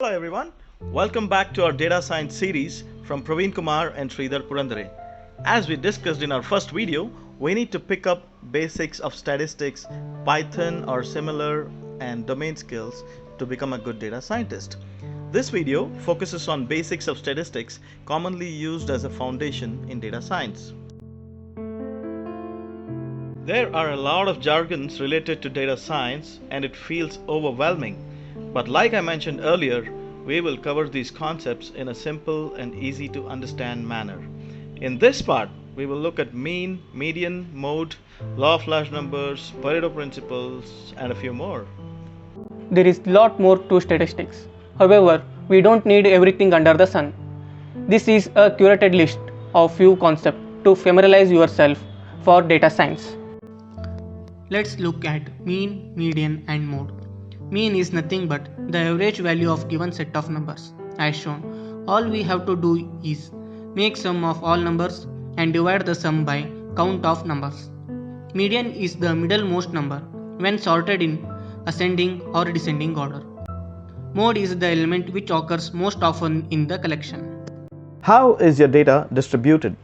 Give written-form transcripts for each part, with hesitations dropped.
Hello everyone, welcome back to our data science series from Praveen Kumar and Sridhar Purandare. As we discussed in our first video, we need to pick up basics of statistics, Python or similar and domain skills to become a good data scientist. This video focuses on basics of statistics commonly used as a foundation in data science. There are a lot of jargons related to data science and it feels overwhelming. But like I mentioned earlier, we will cover these concepts in a simple and easy to understand manner. In this part, we will look at mean, median, mode, law of large numbers, Pareto principles, and a few more. There is lot more to statistics. However, we don't need everything under the sun. This is a curated list of few concepts to familiarize yourself for data science. Let's look at mean, median and mode. Mean is nothing but the average value of given set of numbers. As shown, all we have to do is make sum of all numbers and divide the sum by count of numbers. Median is the middlemost number when sorted in ascending or descending order. Mode is the element which occurs most often in the collection. How is your data distributed?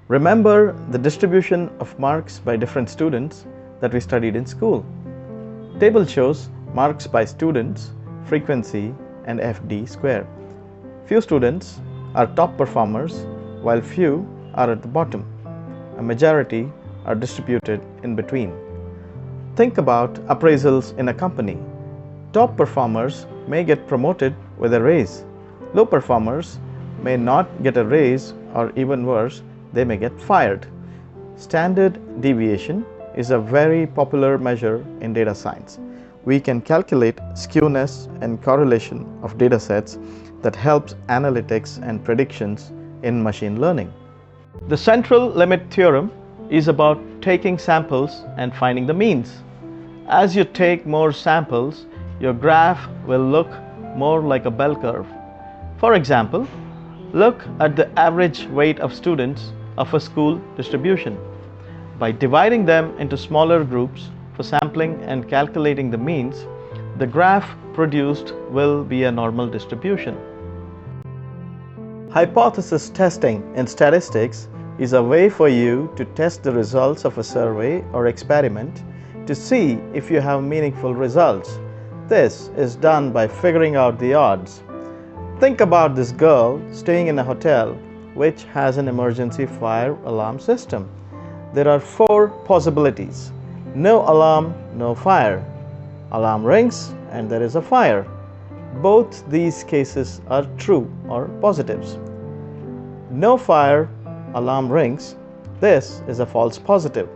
Remember the distribution of marks by different students that we studied in school. Table shows marks by students, frequency, and FD square. Few students are top performers while few are at the bottom. A majority are distributed in between. Think about appraisals in a company. Top performers may get promoted with a raise. Low performers may not get a raise, or even worse, they may get fired. Standard deviation is a very popular measure in data science. We can calculate skewness and correlation of data sets that helps analytics and predictions in machine learning. The central limit theorem is about taking samples and finding the means. As you take more samples, your graph will look more like a bell curve. For example, look at the average weight of students of a school distribution. By dividing them into smaller groups for sampling and calculating the means, the graph produced will be a normal distribution. Hypothesis testing in statistics is a way for you to test the results of a survey or experiment to see if you have meaningful results. This is done by figuring out the odds. Think about this girl staying in a hotel which has an emergency fire alarm system. There are 4 possibilities. No alarm, no fire. Alarm rings and there is a fire. Both these cases are true or positives. No fire, alarm rings. This is a false positive.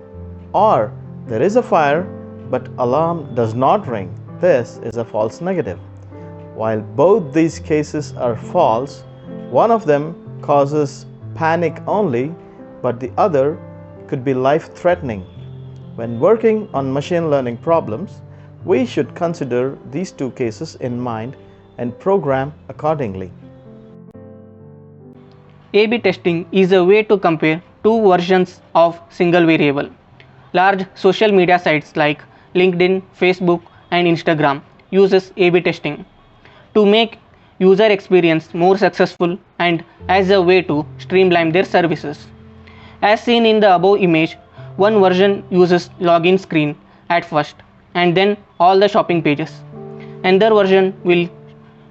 Or there is a fire but alarm does not ring. This is a false negative. While both these cases are false, one of them causes panic only, but the other could be life-threatening. When working on machine learning problems, we should consider these 2 cases in mind and program accordingly. A/B testing is a way to compare 2 versions of single variable. Large social media sites like LinkedIn, Facebook, and Instagram uses A/B testing to make user experience more successful and as a way to streamline their services. As seen in the above image, one version uses login screen at first and then all the shopping pages. Another version will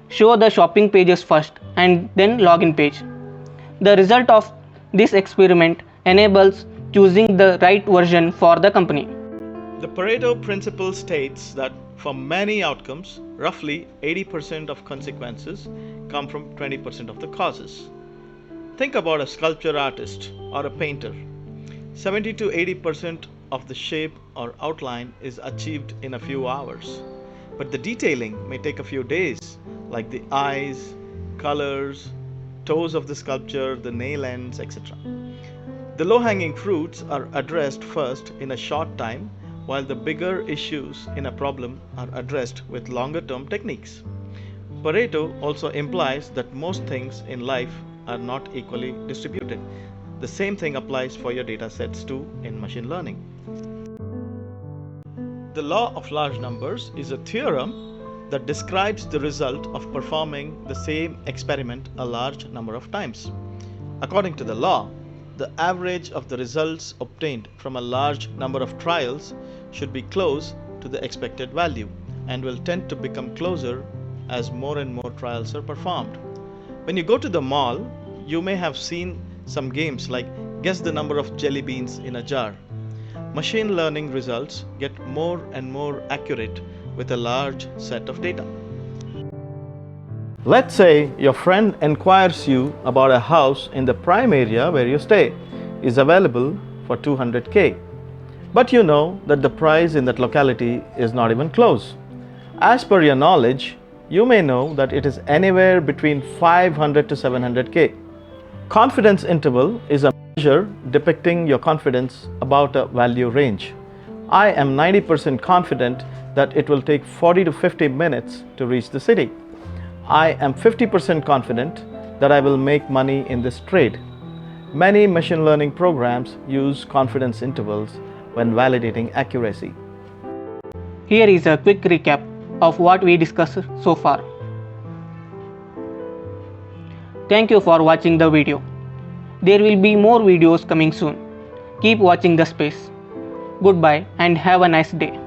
show the shopping pages first and then login page. The result of this experiment enables choosing the right version for the company. The Pareto Principle states that for many outcomes, roughly 80% of consequences come from 20% of the causes. Think about a sculpture artist or a painter. 70 to 80% of the shape or outline is achieved in a few hours, but the detailing may take a few days, like the eyes, colors, toes of the sculpture, the nail ends, etc. The low-hanging fruits are addressed first in a short time, while the bigger issues in a problem are addressed with longer-term techniques. Pareto also implies that most things in life are not equally distributed. The same thing applies for your data sets too in machine learning. The law of large numbers is a theorem that describes the result of performing the same experiment a large number of times. According to the law, the average of the results obtained from a large number of trials should be close to the expected value and will tend to become closer as more and more trials are performed. When you go to the mall, you may have seen some games like guess the number of jelly beans in a jar. Machine learning results get more and more accurate with a large set of data. Let's say your friend inquires you about a house in the prime area where you stay is available for 200k. But you know that the price in that locality is not even close. As per your knowledge, you may know that it is anywhere between 500 to 700k. Confidence interval is a measure depicting your confidence about a value range. I am 90% confident that it will take 40 to 50 minutes to reach the city. I am 50% confident that I will make money in this trade. Many machine learning programs use confidence intervals when validating accuracy. Here is a quick recap of what we discussed so far. Thank you for watching the video. There will be more videos coming soon. Keep watching the space. Goodbye and have a nice day.